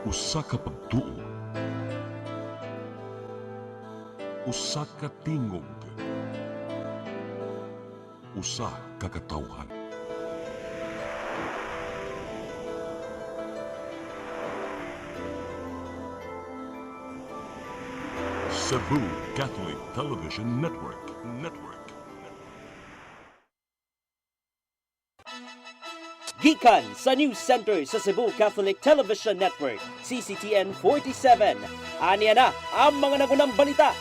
Usa ka pagtuo, usa ka tingog, usa ka katawhan. Cebu Catholic Television Network. Gikan sa News Center sa Cebu Catholic Television Network, CCTN 47. Aniya na ang mga nagunang balita.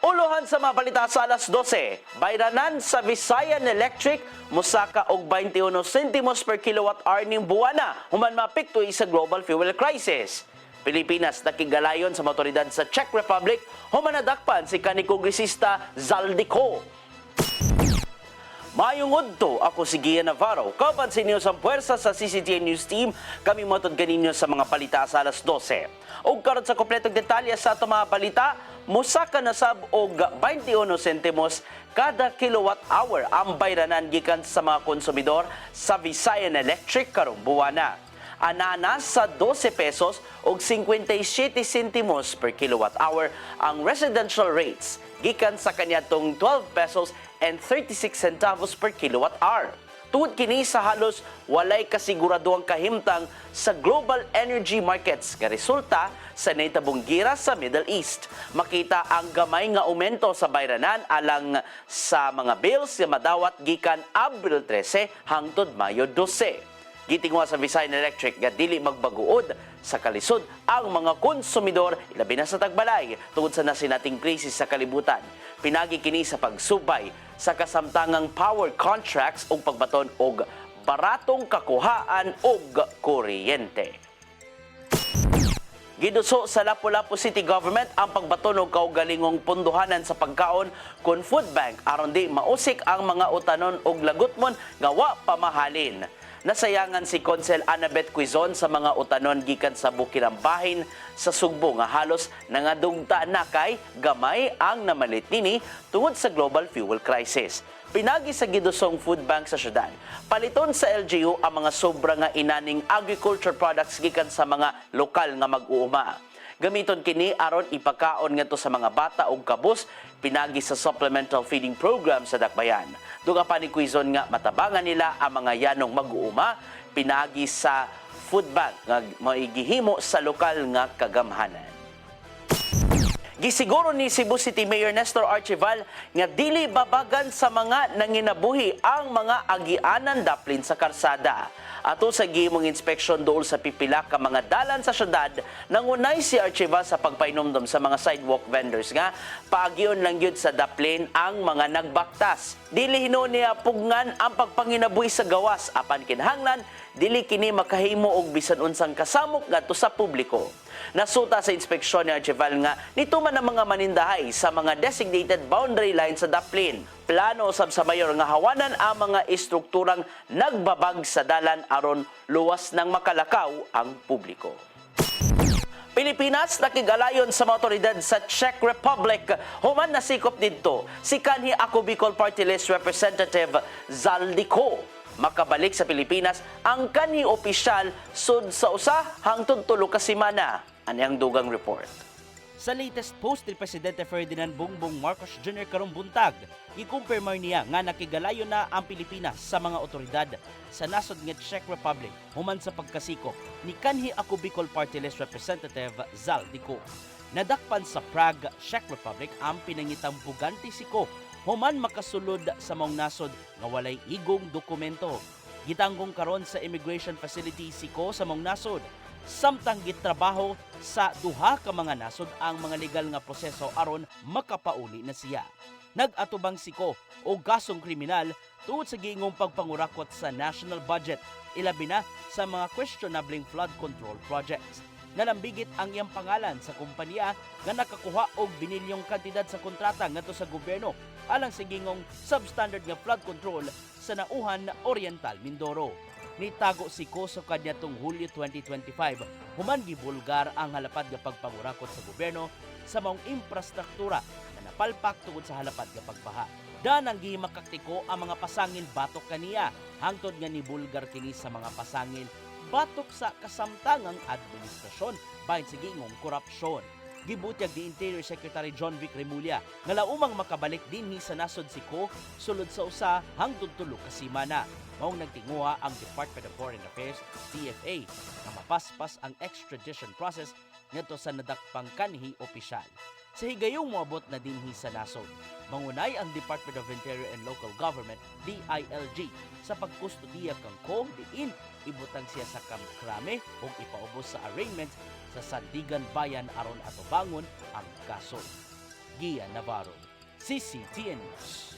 Uluhan sa mga balita sa alas 12, bayranan sa Visayan Electric, musaka og 21 centimos per kilowatt hour ning buwana, human mapiktoy sa global fuel crisis. Pilipinas nakigalayon sa mga otoridad sa Czech Republic, human nadakpan si kanhi kongresista Zaldico. Mayong udto, ako si Gian Navarro. Kapansin niyo sa puwersa sa CCTN News Team, kami matod ganinyo sa mga balita sa alas 12. O karon sa kompletong detalye sa ato mga balita, musaka na sab og 21 centimos kada kilowatt hour ang bayranan gikan sa mga konsumidor sa Visayan Electric karong buwana. Anana sa 12 pesos og 57 centimos per kilowatt hour ang residential rates gikan sa kanyatong 12 pesos and 36 centavos per kilowatt hour. Tungod kini sa halos walay kasiguraduang kahimtang sa global energy markets nga resulta sa nahitabong gira sa Middle East. Makita ang gamay nga aumento sa bayranan alang sa mga bills nga madawat gikan Abril 13 hangtod Mayo 12. Gitingwa sa Visayan Electric nga dili magbaguod sa kalisod ang mga konsumidor ilabi na sa tagbalay tungod sa nasinating krisis sa kalibutan. Pinagi kini sa pagsubay sa kasamtangang power contracts ug pagbaton og baratong kakuhaan og kuryente. Giduso sa Lapu-Lapu City Government ang pagbaton og kaugalingong punduhanan sa pagkaon kun food bank aron di mausik ang mga utanon og lagutmon nga wa pamahalin. Nasayangan si Konsel Annabeth Quizon sa mga utanon gikan sa bukirang bahin sa Sugbo nga halos nangadugta na kay gamay ang namalit nini tungod sa global fuel crisis. Pinagi sa gidusong food bank sa syudad, paliton sa LGU ang mga sobra nga inaning agriculture products gikan sa mga lokal nga mag-uuma. Gamiton kini aron ipakaon ngadto sa mga bata og kabus pinagi sa supplemental feeding program sa Dakbayan. Duga pa ni Quizon nga matabangan nila ang mga yanong mag-uuma pinagi sa food bank nga maigihimo sa lokal nga kagamhanan. Gisiguro ni Cebu City Mayor Nestor Archival nga dili babagan sa mga nanginabuhi ang mga agianan daplin sa karsada. Ato sa gihimong inspeksyon dool sa pipila ka mga dalan sa syudad, nangunay si Archival sa pagpainomdom sa mga sidewalk vendors nga paagion lang gyud sa daplin ang mga nagbaktas. Dili hinuon niya pugngan ang pagpanginabuhi sa gawas apan kinahanglan dili kini makahimo og bisan unsang kasamok ngadto sa publiko. Nasuta sa inspeksyon ni Archival nga nituman ang mga manindahay sa mga designated boundary line sa daplin. Plano usab sa mayor nga hawanan ang mga istrukturang nagbabag sa dalan aron luwas nang makalakaw ang publiko. Pilipinas nakigalayon sa mga otoridad sa Czech Republic. Human nasikop didto si kanhi Ako Bicol Party List Representative Zaldico. Makabalik sa Pilipinas ang kanhi opisyal sud sa usa hangtod 3 ka semana. Ani ang dugang report. Sa latest post ni Presidente Ferdinand Bongbong Marcos Jr. karong buntag, ikumpirmar niya nga nakigalayon na ang Pilipinas sa mga otoridad sa nasod nga Czech Republic human sa pagkasikop ni kanhi Ako Bicol Party List Representative Zaldico. Nadakpan sa Prague, Czech Republic ang pinangitang Buganti Siko human makasulod sa maong nasod nga walay igong dokumento. Gitanggong karon sa immigration facility Siko sa maong nasod. Samtang gitrabaho sa duha ka mga nasod ang mga legal nga proseso aron makapauli na siya. Nag-atubang Siko o gasong kriminal tungod sa giingong pagpangurakot sa national budget, ilabi na sa mga questionable flood control projects. Nalambigit ang iyang pangalan sa kumpanya nga nakakuha og binilyong kantidad sa kontrata ngadto sa gobyerno alang sa gingong substandard nga flood control sa Nauhan Oriental, Mindoro. Nitago si Koso kanyatong Hulyo 2025 human gibulgar ang halapad nga pagpangurakot sa gobyerno sa maong infrastruktura na napalpak tungod sa halapad nga pagbaha. Danang gihimakaktiko ang mga pasangil batok kaniya hangtod nga ni bulgar kini sa mga pasangil batok sa kasamtangang administrasyon bahin sa gingong korupsyon. Gibutyag ni Interior Secretary John Vic Remulla nga laumang makabalik dinhi sa nasod si Ko sulod sa usa hangtod tulo ka semana. Maong nagtinguha ang Department of Foreign Affairs DFA na mapaspas ang extradition process ngadto sa nadakpang kanhi opisyal. Sa higayong moabot na dinhi sa nasod, mangunay ang Department of Interior and Local Government DILG sa pagkustudiya kang Ko diin ibutang siya sa kamkrame o ipaubos sa arraignment sa Sandigan Bayan aron atubangon ang kaso. Gia Navarro, CCTN News.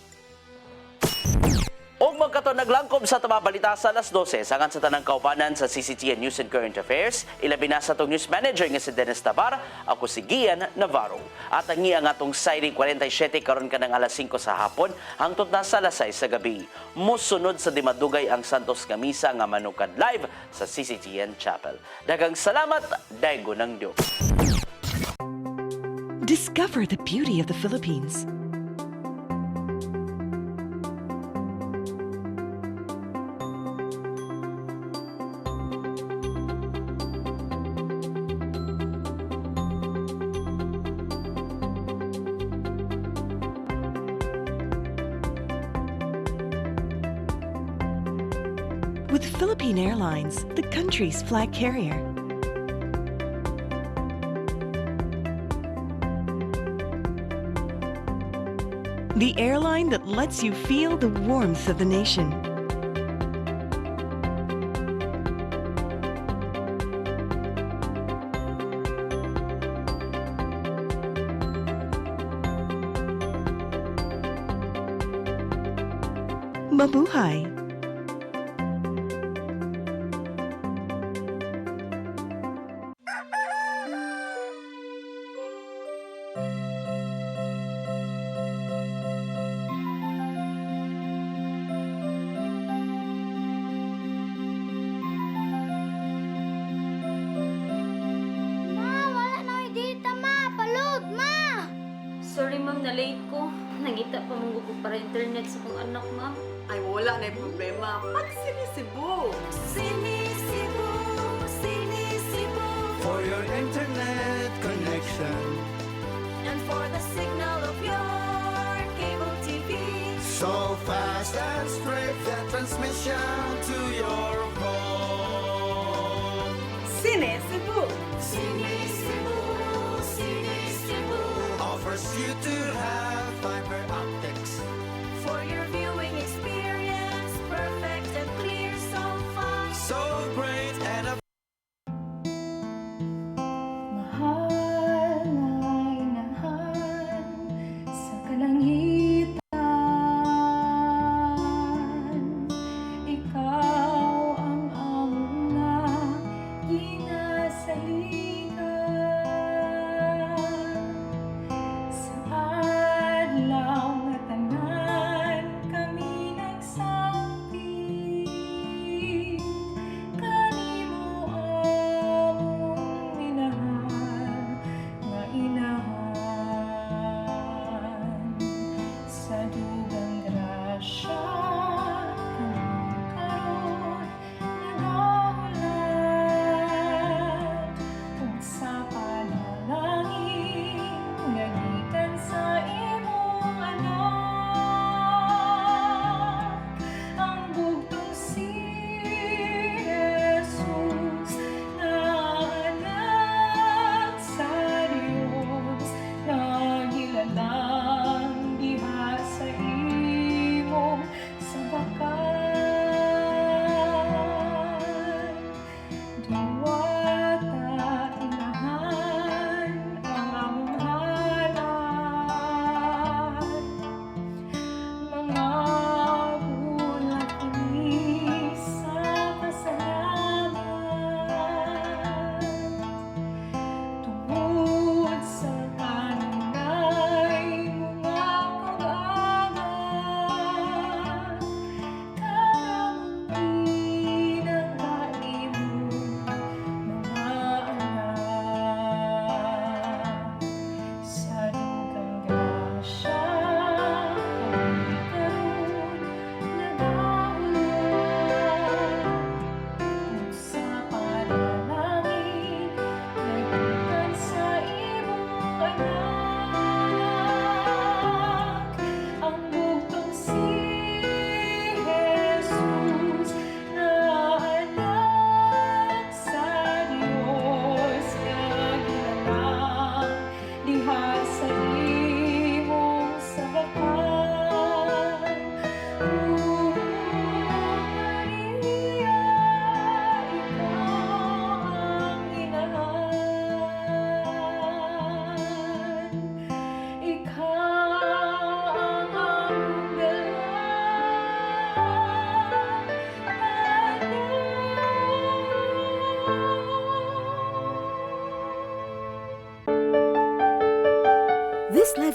Og magkato naglangkob sa tababalita sa alas 12 sangan sa tanang kaubanan sa CCTN News and Current Affairs. Ilabi na sa itong news manager nga si Dennis Tabar, ako si Gian Navarro. At ang iya nga itong Siring 47 karon ka ng alas 5 sa hapon hangtod na sa alas 6 sa gabi. Musunod sa dimadugay ang Santos nga misa nga manukad live sa CCTN Chapel. Daghang salamat, daygo ng Dios. Discover the beauty of the Philippines. With Philippine Airlines, the country's flag carrier. The airline that lets you feel the warmth of the nation. Mabuhay! Sorry ma'am, na-late ko. Nangita pa mong ko para internet sa kong anak, ma'am. Ay, wala na yung problema. Pag sinisibo. Sinisibo, sinisibo. For your internet connection. And for the signal of your cable TV. So fast and straight, that transmission to your home. Sinisibo. Sinisibo, sinisibo. Offers you to have fiber optics. For your viewing experience, perfect and clear, so fast. So great and a Mahal na inahan sa kalangitan, ikaw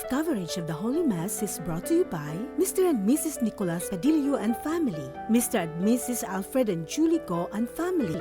Live coverage of the Holy Mass is brought to you by Mr. and Mrs. Nicolas Cadillo and family, Mr. and Mrs. Alfred and Julie Go and family.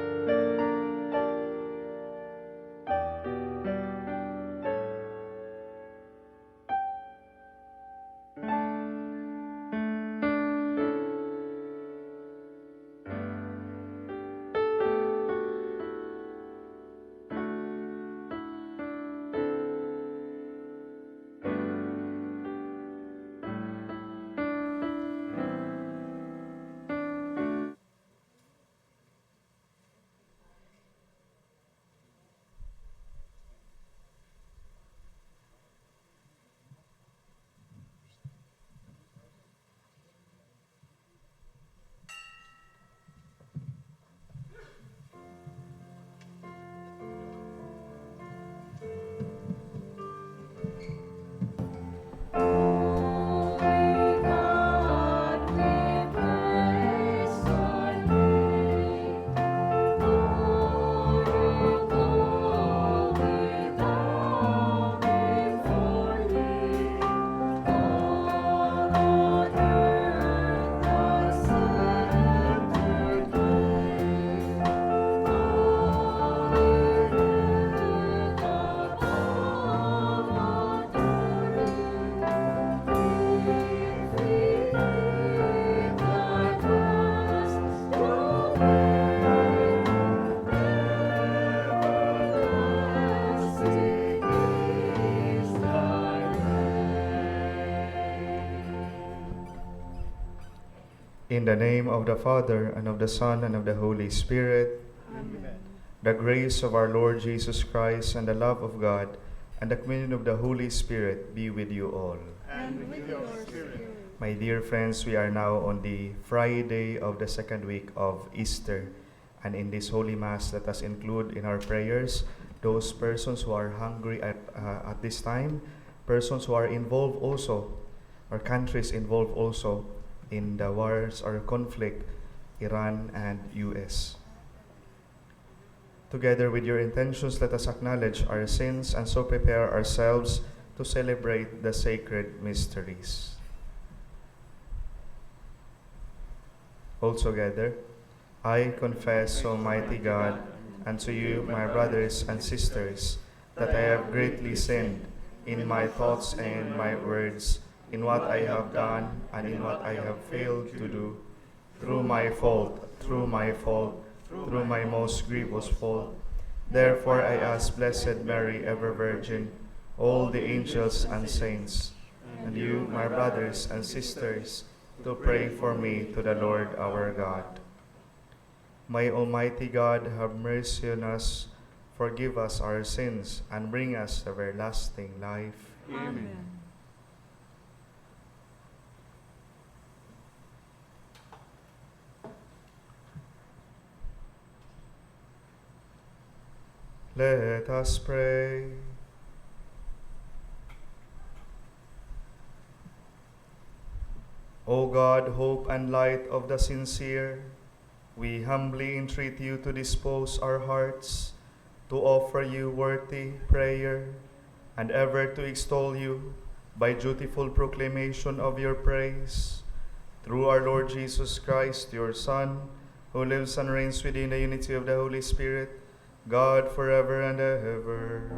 In the name of the Father, and of the Son, and of the Holy Spirit. Amen. The grace of our Lord Jesus Christ, and the love of God, and the communion of the Holy Spirit be with you all. And with your spirit. My dear friends, we are now on the Friday of the second week of Easter. And in this Holy Mass, let us include in our prayers those persons who are hungry at this time, persons who are involved also, or countries involved also, in the wars or conflict, Iran and US. Together with your intentions, let us acknowledge our sins and so prepare ourselves to celebrate the sacred mysteries. All together, I confess, Almighty God, and to you, my brothers and sisters, that I have greatly sinned in my thoughts and in my words, in what I have done and in what I have failed to do, through my most grievous fault. Therefore I ask Blessed Mary, ever Virgin, all the angels and saints, and you, my brothers and sisters, to pray for me to the Lord our God. May Almighty God have mercy on us, forgive us our sins, and bring us everlasting life. Amen. Let us pray. O God, hope and light of the sincere, we humbly entreat you to dispose our hearts to offer you worthy prayer and ever to extol you by dutiful proclamation of your praise. Through our Lord Jesus Christ, your Son, who lives and reigns within the unity of the Holy Spirit, God forever and ever.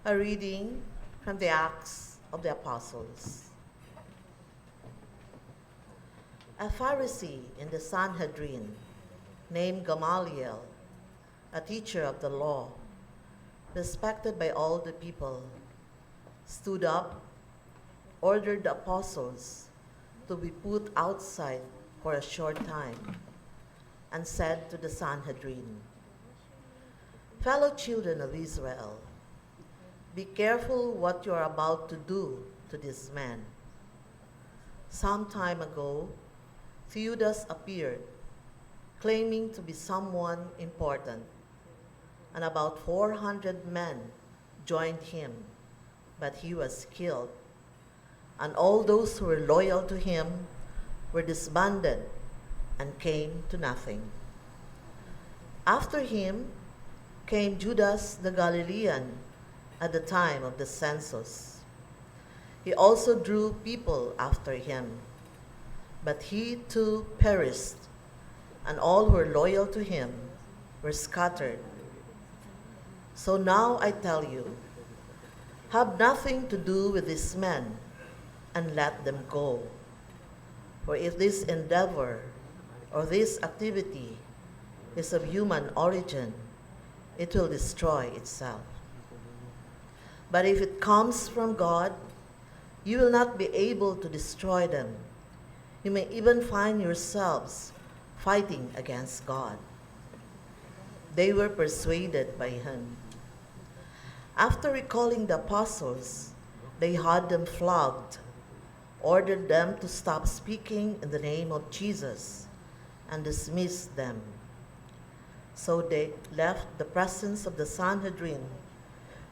A reading from the Acts of the Apostles. A Pharisee in the Sanhedrin, named Gamaliel, a teacher of the law, respected by all the people, stood up, ordered the apostles to be put outside for a short time, and said to the Sanhedrin, "Fellow children of Israel, be careful what you are about to do to this man. Some time ago, Theudas appeared, claiming to be someone important, and about 400 men joined him, but he was killed. And all those who were loyal to him were disbanded and came to nothing. After him came Judas the Galilean at the time of the census. He also drew people after him, but he too perished, and all who were loyal to him were scattered. So now I tell you, have nothing to do with these men, and let them go. For if this endeavor or this activity is of human origin, it will destroy itself. But if it comes from God, you will not be able to destroy them. You may even find yourselves fighting against God. They were persuaded by him. After recalling the apostles, they had them flogged, ordered them to stop speaking in the name of Jesus, and dismissed them. So they left the presence of the Sanhedrin,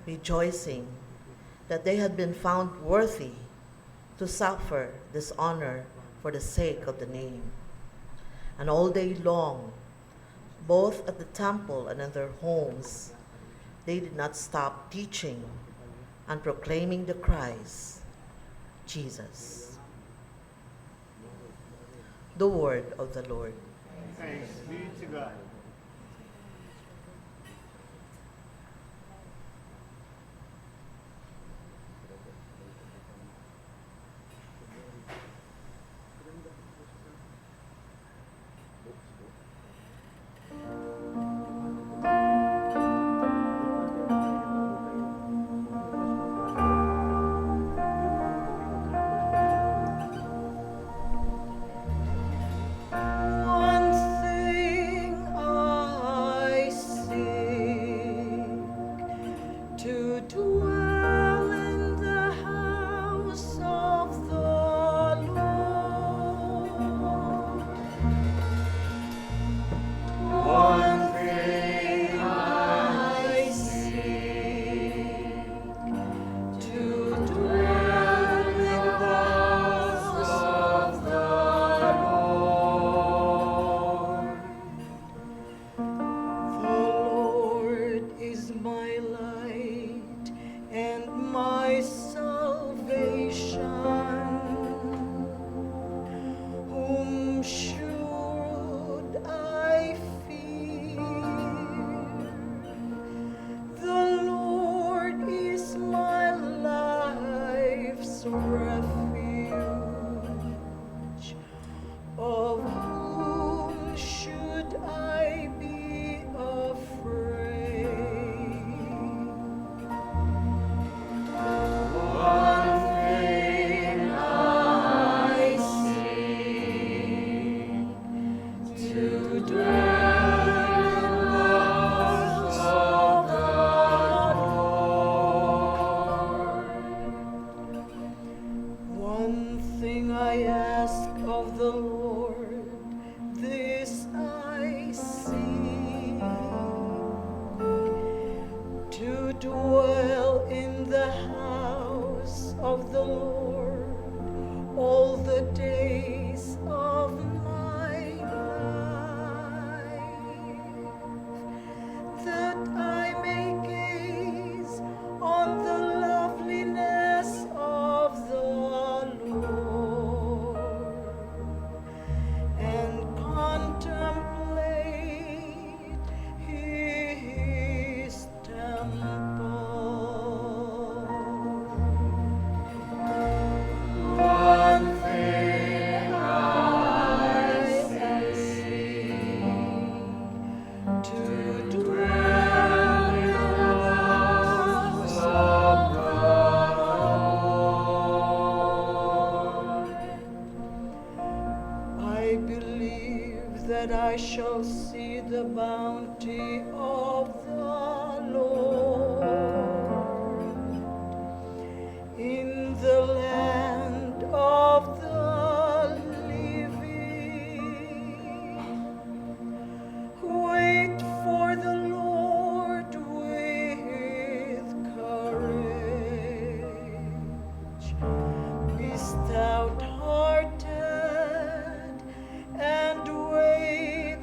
rejoicing that they had been found worthy to suffer dishonor for the sake of the name. And all day long, both at the temple and in their homes, they did not stop teaching and proclaiming the Christ, Jesus. The word of the Lord. Thanks be to God. One thing I seek, to dwell in the house of the Lord. One thing I seek, to dwell in the house of the Lord. The Lord is my light and my salvation. Whom should I fear? The Lord is my life's refuge. Of whom should I be afraid? One thing I seek, to dwell in the house of the Lord. One thing I ask of the Lord, this I seek, to dwell in the house of the Lord all the days of my life, that I may gaze on the loveliness of the Lord and contemplate his temple. One thing I seek, to dwell in the house of the Lord. I believe that I shall see the bounty of the Lord in the land of the living. Wait for the Lord, stout-hearted, and wait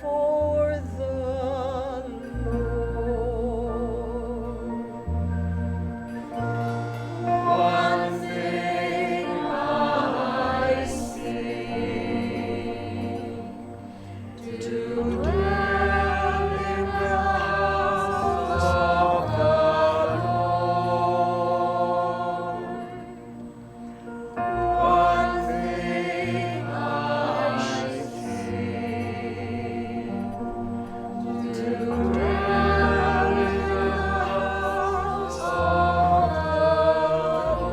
for the Lord. One thing I seek, to dwell in the house of the Lord. One thing I seek, to dwell in the house of the Lord.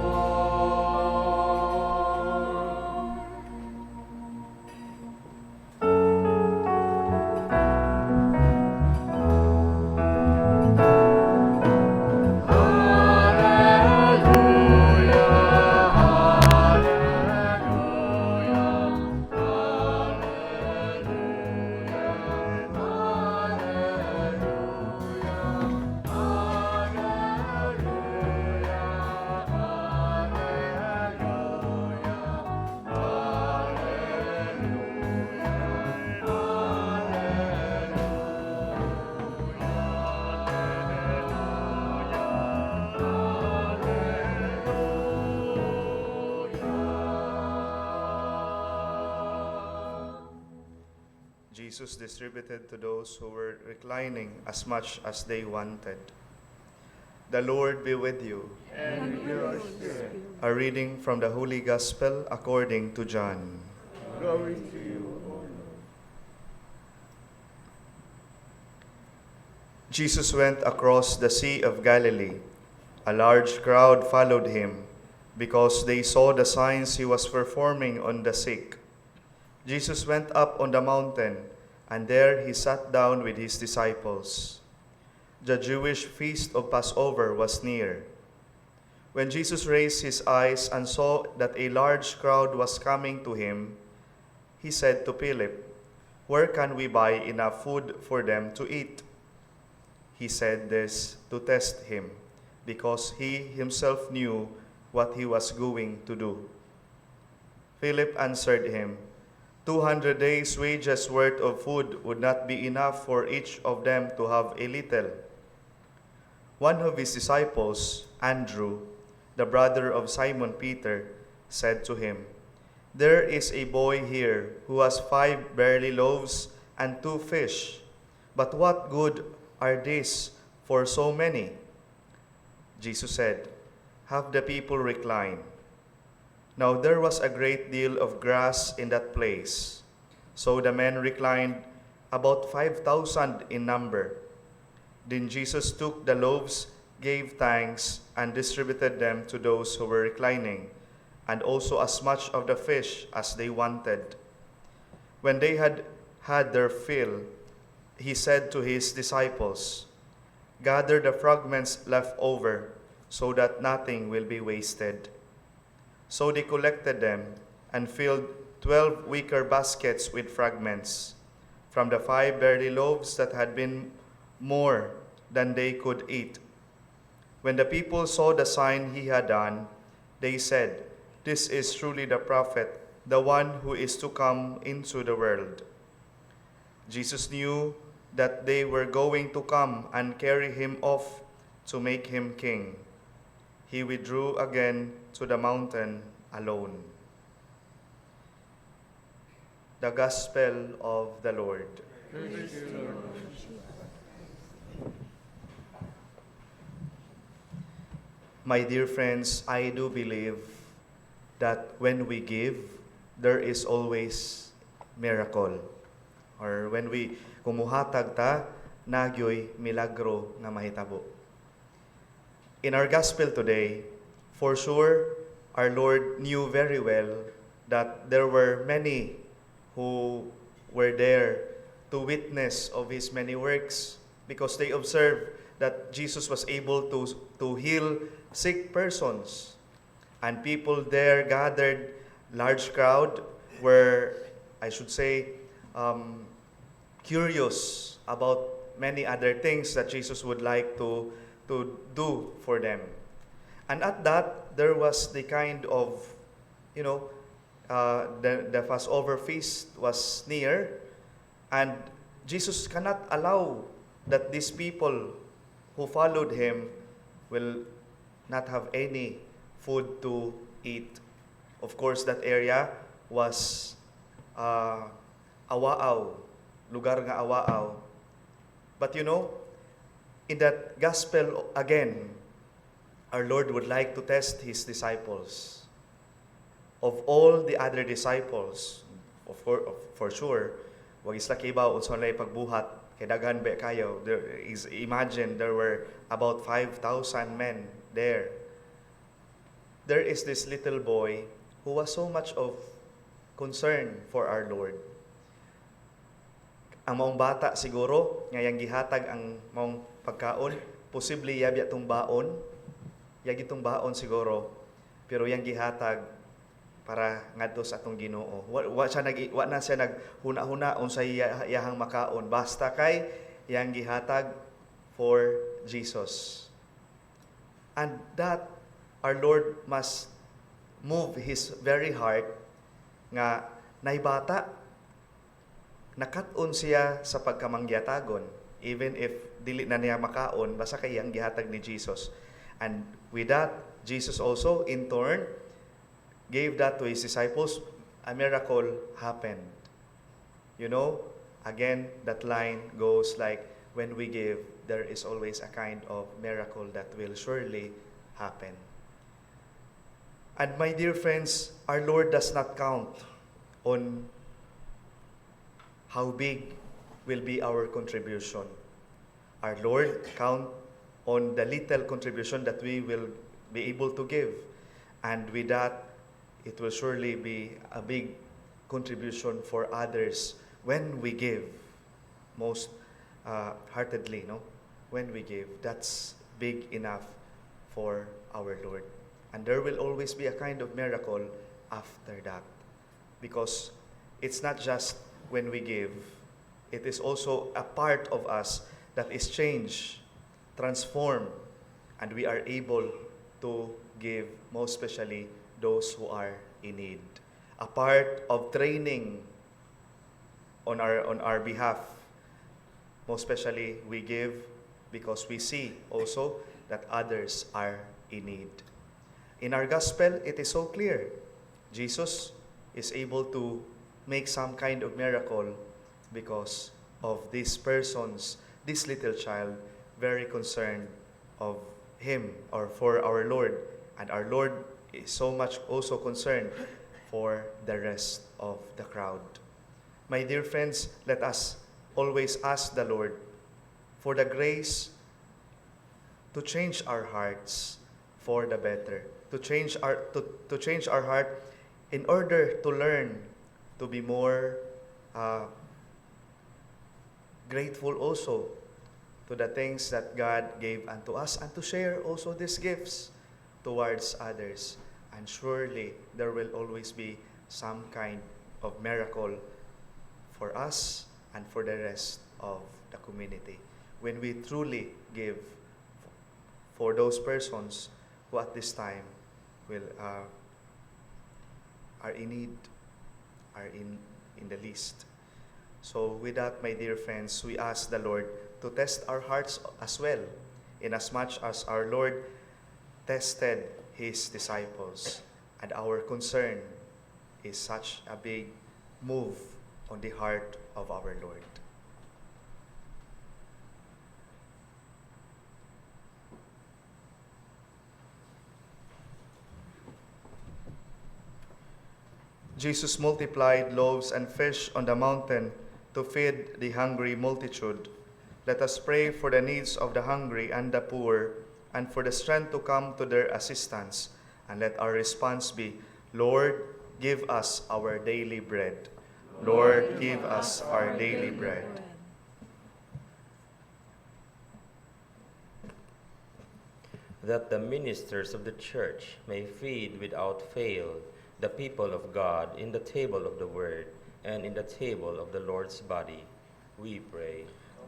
Jesus distributed to those who were reclining as much as they wanted. The Lord be with you. And with your spirit. A reading from the Holy Gospel according to John. Glory to you, O Lord. Jesus went across the Sea of Galilee. A large crowd followed him because they saw the signs he was performing on the sick. Jesus went up on the mountain, and there he sat down with his disciples. The Jewish feast of Passover was near. When Jesus raised his eyes and saw that a large crowd was coming to him, he said to Philip, "Where can we buy enough food for them to eat?" He said this to test him, because he himself knew what he was going to do. Philip answered him, 200 days' wages worth of food would not be enough for each of them to have a little. One of his disciples, Andrew, the brother of Simon Peter, said to him, "There is a boy here who has 5 barley loaves and 2 fish, but what good are these for so many?" Jesus said, "Have the people recline." Now there was a great deal of grass in that place, so the men reclined, about 5,000 in number. Then Jesus took the loaves, gave thanks, and distributed them to those who were reclining, and also as much of the fish as they wanted. When they had had their fill, he said to his disciples, "Gather the fragments left over, so that nothing will be wasted." So they collected them and filled 12 wicker baskets with fragments from the 5 barley loaves that had been more than they could eat. When the people saw the sign he had done, they said, "This is truly the prophet, the one who is to come into the world." Jesus knew that they were going to come and carry him off to make him king. He withdrew again to the mountain alone. The Gospel of the Lord. Praise to you, Lord. My dear friends, I do believe that when we give, there is always miracle. Or when we kumuhatag ta, nagyoy milagro nga mahitabo. In our gospel today, for sure, our Lord knew very well that there were many who were there to witness of his many works, because they observed that Jesus was able to heal sick persons. And people there gathered, large crowd, were, I should say, curious about many other things that Jesus would like to do for them. And at that, there was the kind of the Passover feast was near, and Jesus cannot allow that these people who followed him will not have any food to eat. Of course, that area was Awaaw, lugar nga Awaaw. But in that gospel again, our Lord would like to test His disciples. Of all the other disciples, for sure, wag isla kibaw unsa lay pagbuhat kay daghan ba kayo. Imagine there were about 5,000 men there. There is this little boy who was so much of concern for our Lord. Ang maong bata siguro nga yang gihatag ang maong pagkaon, posible yabi atong baon, yagi itong baon siguro, pero yang gihatag para ngadto sa atong Ginoo. Wa na siya naghuna-huna unsay iyahang makaon, basta kay yang gihatag for Jesus. And that our Lord must move His very heart nga naibata, nakat-on siya sa pagkamangyatagon, even if dili na niya makaon, basta kay yang gihatag ni Jesus. And with that, Jesus also in turn gave that to His disciples. A miracle happened. Again, that line goes like, when we give, there is always a kind of miracle that will surely happen. And my dear friends, our Lord does not count on how big will be our contribution. Our Lord count on the little contribution that we will be able to give. And with that, it will surely be a big contribution for others when we give, most heartedly, when we give. That's big enough for our Lord. And there will always be a kind of miracle after that. Because it's not just when we give, it is also a part of us that is changed, transformed, and we are able to give, most especially those who are in need. A part of training on our behalf. Most especially, we give because we see also that others are in need. In our gospel, it is so clear. Jesus is able to make some kind of miracle because of these persons, this little child, very concerned of him or for our Lord. And our Lord is so much also concerned for the rest of the crowd. My dear friends, let us always ask the Lord for the grace to change our hearts for the better, to change our heart in order to learn to be more grateful also to the things that God gave unto us, and to share also these gifts towards others. And surely there will always be some kind of miracle for us and for the rest of the community when we truly give for those persons who at this time will are in need, are in the least. So with that, my dear friends, we ask the Lord to test our hearts as well, inasmuch as our Lord tested His disciples, and our concern is such a big move on the heart of our Lord. Jesus multiplied loaves and fish on the mountain to feed the hungry multitude. Let us pray for the needs of the hungry and the poor, and for the strength to come to their assistance. And let our response be, Lord, give us our daily bread. Lord, give us our daily bread. That the ministers of the church may feed without fail the people of God in the table of the word and in the table of the Lord's body, we pray.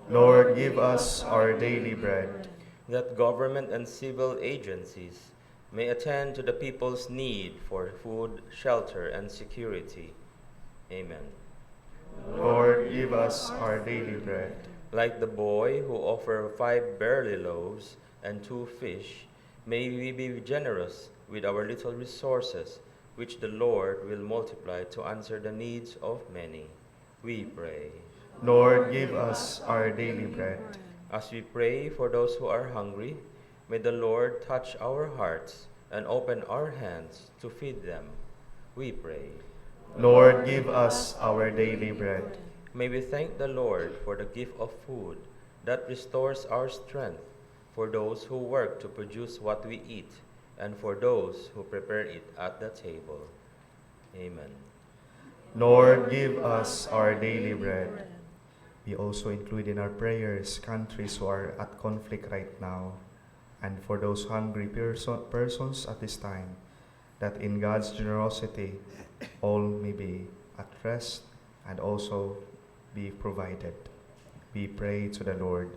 Lord, give us our daily bread. That government and civil agencies may attend to the people's need for food, shelter, and security. Amen. Lord, give us our daily bread. Like the boy who offered 5 barley loaves and 2 fish, may we be generous with our little resources, which the Lord will multiply to answer the needs of many. We pray. Lord, give us our daily bread. As we pray for those who are hungry, may the Lord touch our hearts and open our hands to feed them. We pray. Lord, give us our daily bread. May we thank the Lord for the gift of food that restores our strength, for those who work to produce what we eat, and for those who prepare it at the table. Amen. Lord, give us our daily bread. We also include in our prayers countries who are at conflict right now, and for those hungry persons at this time, that in God's generosity, all may be at rest and also be provided. We pray to the Lord.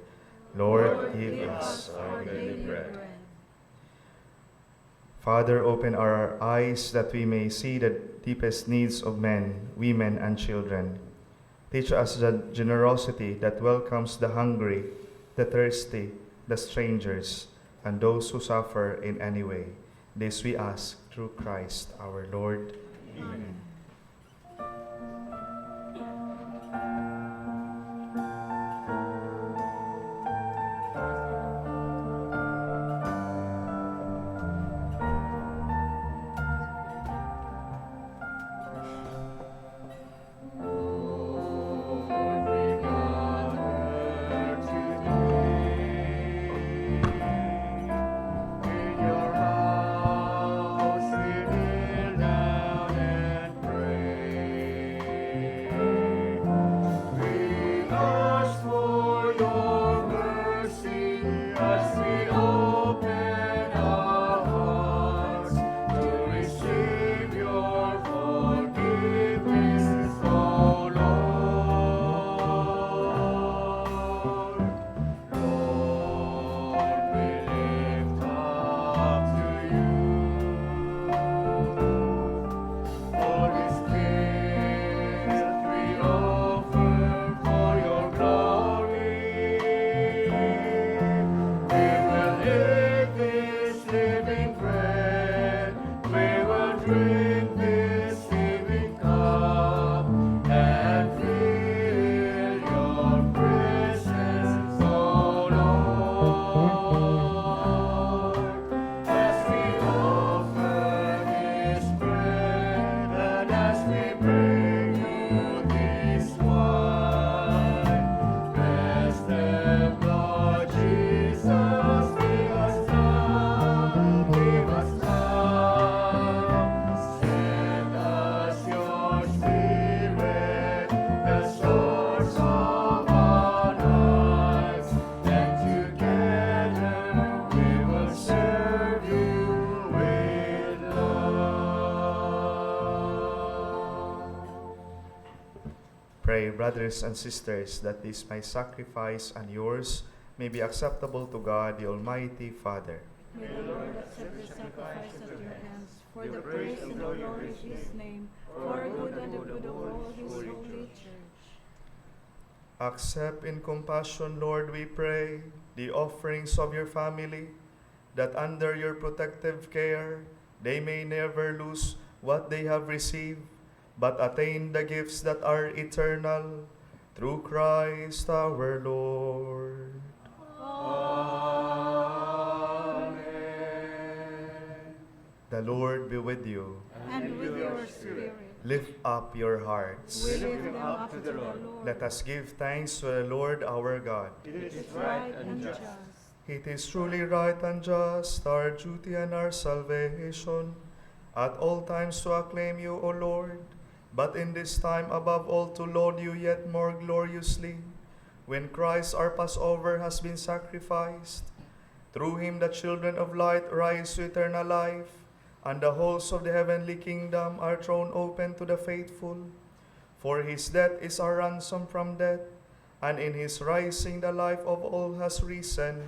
Lord, give us our daily bread. Father, open our eyes that we may see the deepest needs of men, women, and children. Teach us the generosity that welcomes the hungry, the thirsty, the strangers, and those who suffer in any way. This we ask through Christ our Lord. Amen. Pray, brothers and sisters, that this my sacrifice and yours may be acceptable to God, the Almighty Father. May the Lord accept the sacrifice at your hands for the praise and the glory of his name, for good and the good of all his holy church. Accept in compassion, Lord, we pray, the offerings of your family, that under your protective care they may never lose what they have received, but attain the gifts that are eternal, through Christ our Lord. Amen. The Lord be with you. And with your spirit. Lift up your hearts. We lift them up to the Lord. Let us give thanks to the Lord our God. It is right and just. It is truly right and just, our duty and our salvation, at all times to acclaim you, O Lord, but in this time above all to laud you yet more gloriously, when Christ our Passover has been sacrificed. Through him the children of light rise to eternal life, and the halls of the heavenly kingdom are thrown open to the faithful. For his death is our ransom from death, and in his rising the life of all has risen.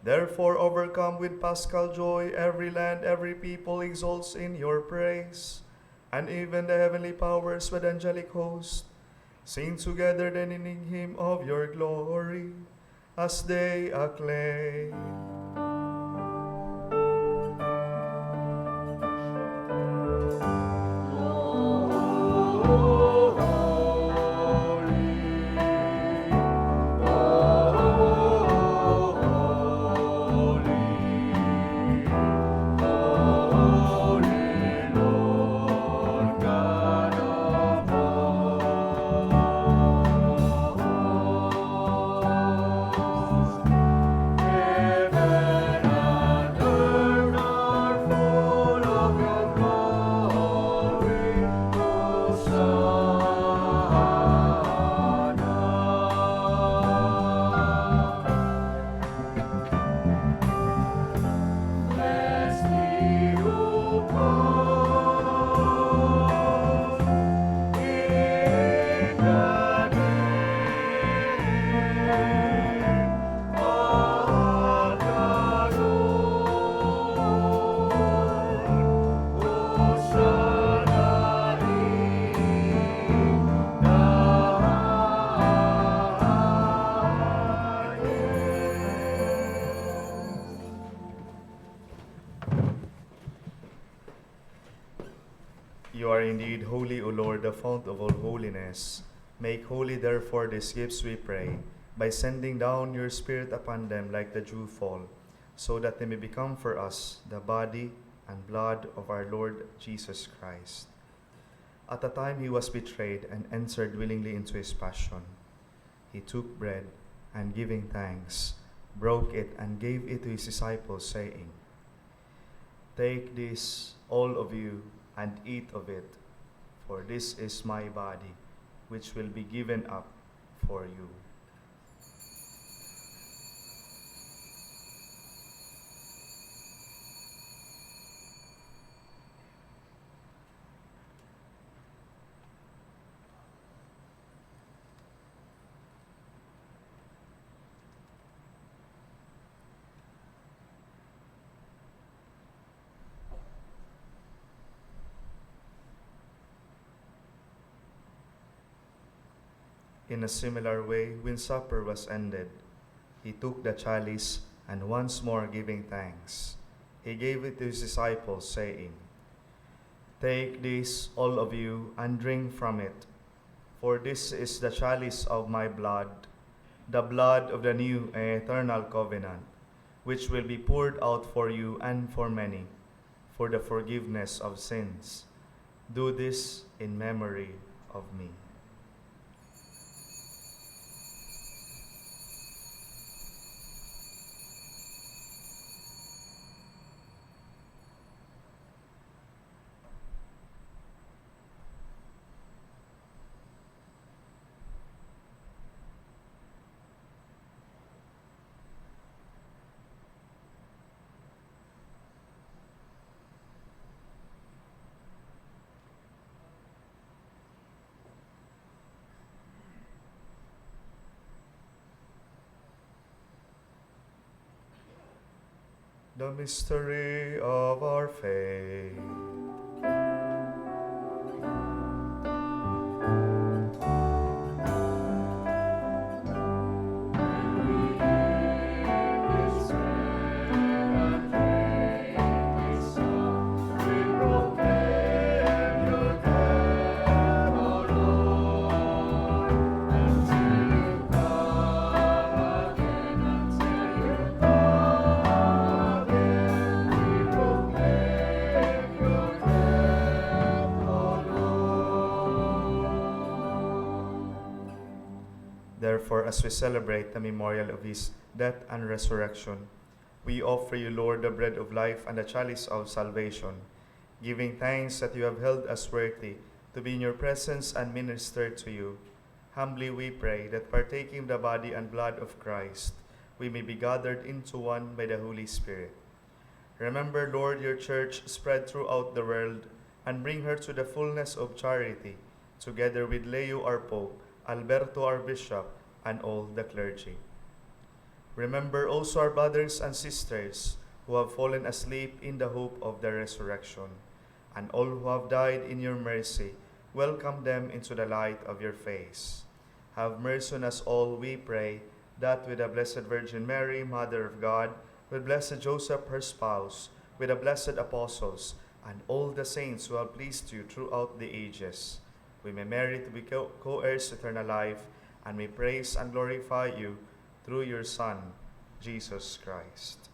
Therefore, overcome with paschal joy, every land, every people exalts in your praise, and even the heavenly powers with angelic host sing together then in the hymn of your glory, as they acclaim. You are indeed holy, O Lord, the fount of all holiness. Make holy, therefore, these gifts, we pray, by sending down your Spirit upon them like the dew fall, so that they may become for us the body and blood of our Lord Jesus Christ. At the time he was betrayed and entered willingly into his passion, he took bread, and giving thanks, broke it and gave it to his disciples, saying, "Take this, all of you, and eat of it, for this is my body, which will be given up for you." In a similar way, when supper was ended, he took the chalice, and once more giving thanks, he gave it to his disciples, saying, "Take this, all of you, and drink from it, for this is the chalice of my blood, the blood of the new and eternal covenant, which will be poured out for you and for many, for the forgiveness of sins. Do this in memory of me." The mystery of our faith. Therefore, as we celebrate the memorial of his death and resurrection, we offer you, Lord, the bread of life and the chalice of salvation, giving thanks that you have held us worthy to be in your presence and minister to you. Humbly we pray that partaking the body and blood of Christ, we may be gathered into one by the Holy Spirit. Remember, Lord, your church spread throughout the world, and bring her to the fullness of charity, together with Leo our Pope, Alberto our Bishop, and all the clergy. Remember also our brothers and sisters who have fallen asleep in the hope of the resurrection, and all who have died in your mercy. Welcome them into the light of your face. Have mercy on us all, we pray, that with the Blessed Virgin Mary, Mother of God, with blessed Joseph, her spouse, with the blessed apostles, and all the saints who have pleased you throughout the ages, we may merit to be co-heirs to eternal life, and may praise and glorify you through your Son, Jesus Christ.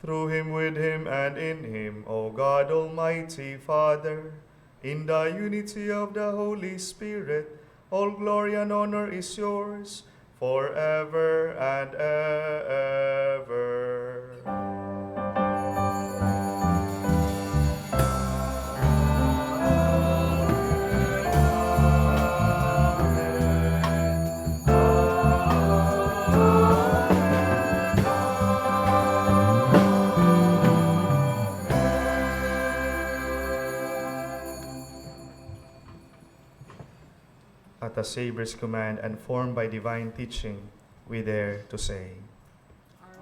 Through him, with him, and in him, O God, Almighty Father, in the unity of the Holy Spirit, all glory and honor is yours, forever and ever. At the Savior's command and formed by divine teaching, we dare to say,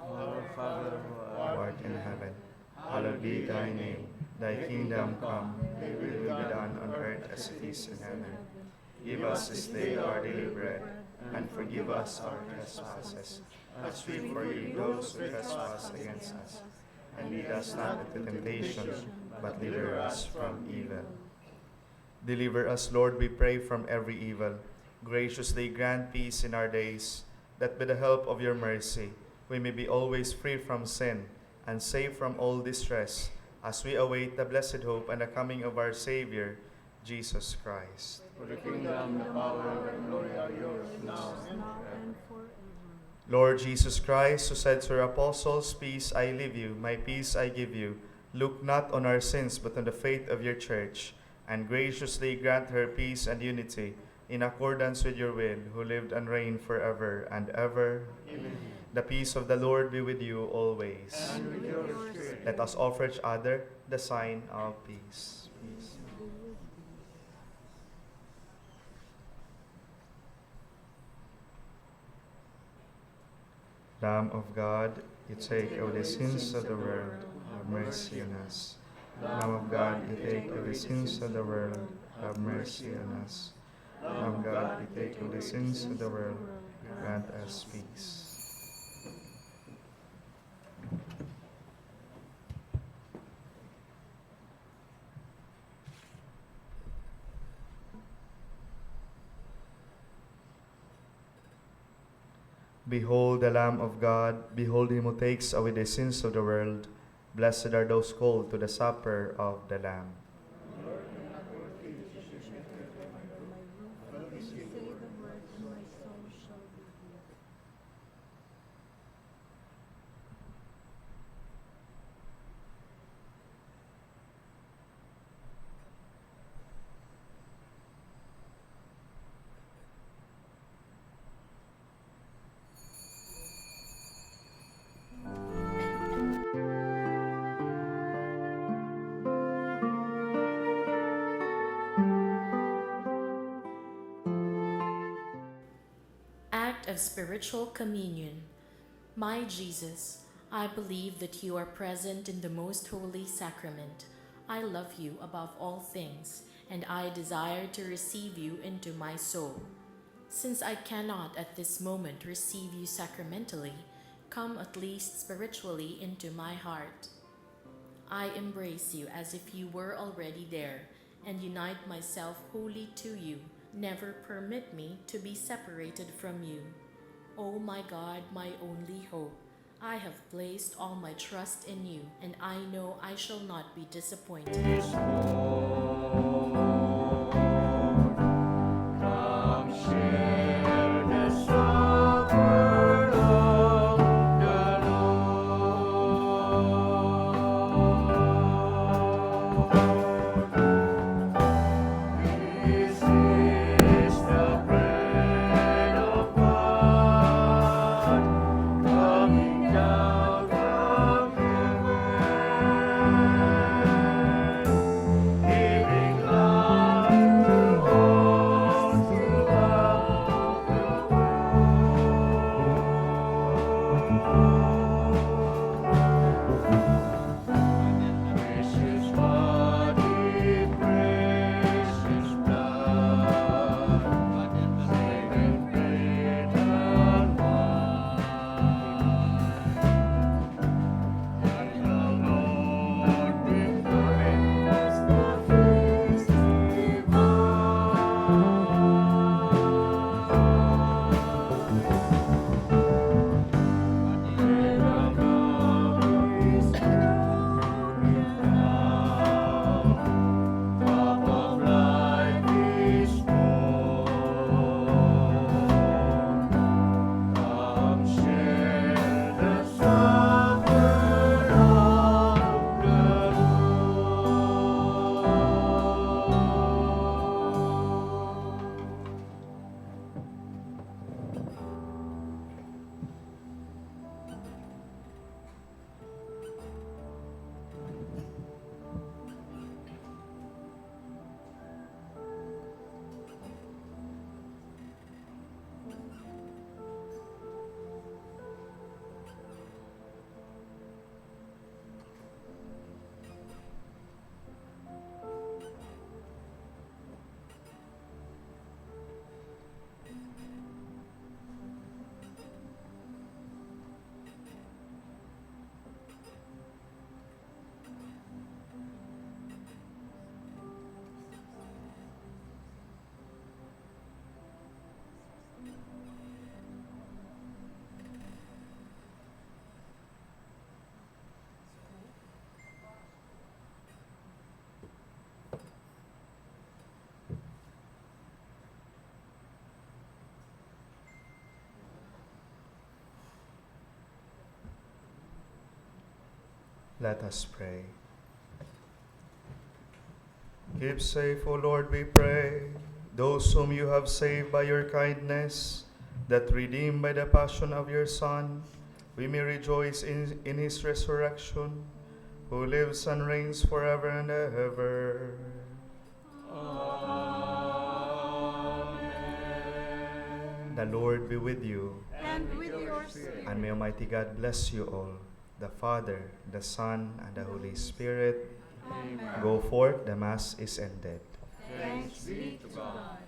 Our Father who Who art in heaven, hallowed be thy name. Thy kingdom come, thy will be done on earth as it is in heaven. Give us this day our daily bread, and forgive us our trespasses, as we forgive those who trespass against us. And lead us not into temptation, but deliver us from evil. Deliver us, Lord, we pray, from every evil. Graciously grant peace in our days, that by the help of your mercy, we may be always free from sin and safe from all distress, as we await the blessed hope and the coming of our Savior, Jesus Christ. For the kingdom, the power, and the glory are yours now and forever. Lord Jesus Christ, who said to your apostles, Peace I leave you, my peace I give you, look not on our sins, but on the faith of your church, and graciously grant her peace and unity, in accordance with your will, who lived and reigned forever and ever. Amen. The peace of the Lord be with you always. And with your spirit. Let us offer each other the sign of peace. Peace. Lamb of God, you take away the sins of the world, have mercy on us. Lamb of God, you take away the sins of the world, have mercy on us. Lamb of God, you take away the sins of the world, grant us peace. Behold the Lamb of God, behold him who takes away the sins of the world. Blessed are those called to the supper of the Lamb. Of spiritual communion. My Jesus, I believe that you are present in the most holy sacrament. I love you above all things, and I desire to receive you into my soul. Since I cannot at this moment receive you sacramentally, come at least spiritually into my heart. I embrace you as if you were already there, and unite myself wholly to you. Never permit me to be separated from you. O my God, my only hope, I have placed all my trust in you, and I know I shall not be disappointed. Come share the supper of the Lord. This is the bread of God, coming down from heaven. Let us pray. Keep safe, O Lord, we pray, those whom you have saved by your kindness, that redeemed by the passion of your Son, we may rejoice in his resurrection, who lives and reigns forever and ever. Amen. The Lord be with you. And with your spirit. And may Almighty God bless you all, the Father, the Son, and the Holy Spirit. Amen. Go forth, the Mass is ended. Thanks be to God.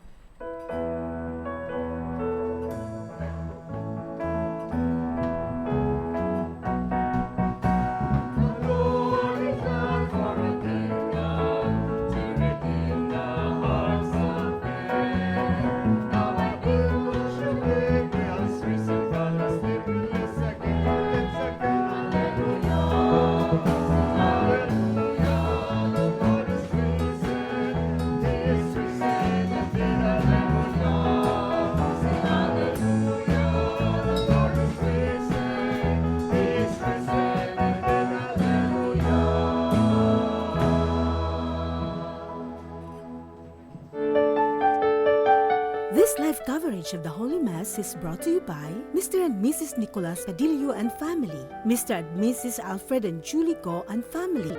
This live coverage of the Holy Mass is brought to you by Mr. and Mrs. Nicolas Padillo and family, Mr. and Mrs. Alfred and Julie Go and family.